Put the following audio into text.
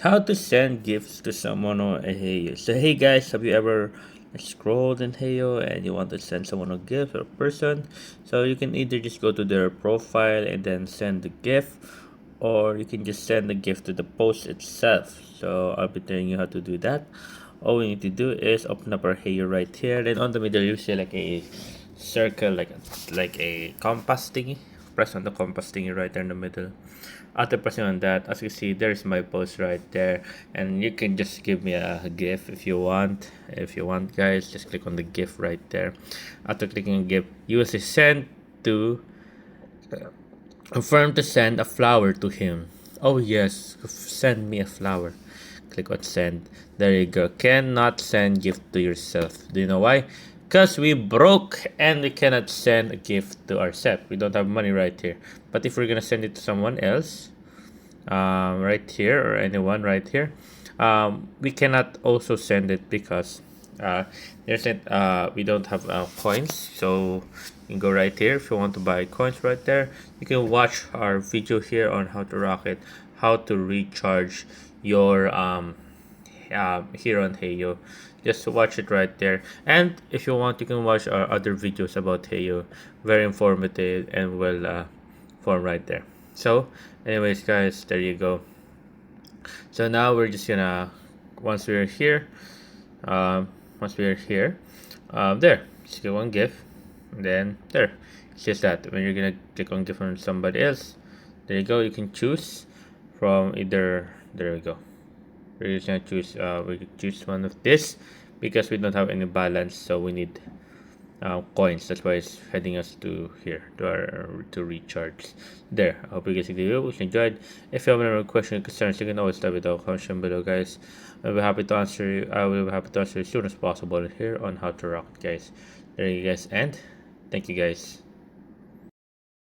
How to send gifts to someone on a Heyoo. So hey guys, have you ever scrolled in Heyoo and you want to send someone a gift or a person? So you can either just go to their profile and then send the gift, or you can just send the gift to the post itself. So I'll be telling you how to do that. All we need to do is open up our Heyoo right here. Then on the middle you see like a circle, like a compass thingy. Press on the compass thingy right there in the middle. After pressing on that, as you see, there's my post right there, and you can just give me a gift if you want. If you want, guys, just click on the gift right there. After clicking on gift, you will say send to confirm to send a flower to him. Oh yes, send me a flower. Click on send. There you go. Cannot send gift to yourself. Do you know why? Because we broke and we cannot send a gift to ourselves. We don't have money right here. But if we're gonna send it to someone else, right here, or anyone right here, we cannot also send it because we don't have coins. So you can go right here if you want to buy coins right there. You can watch our video here on how to rocket, how to recharge your here on Heyoo. Just watch it right there, and if you want you can watch our other videos about Heyoo. Very informative and well formed right there. So anyways guys, there you go. So now we're just gonna, once we're here, um, once we're here, there, just click on GIF, and then there. It's just that when you're gonna click on GIF from somebody else, there you go. You can choose from either. There we go. We're just gonna choose. We could choose one of this because we don't have any balance, so we need coins. That's why it's heading us to here to our to recharge. There. I hope you guys enjoyed. If you have any questions or concerns, you can always leave it down comment below, guys. I'll be happy to answer you. I will be happy to answer you as soon as possible here on how to rock, guys. There you guys, and thank you guys.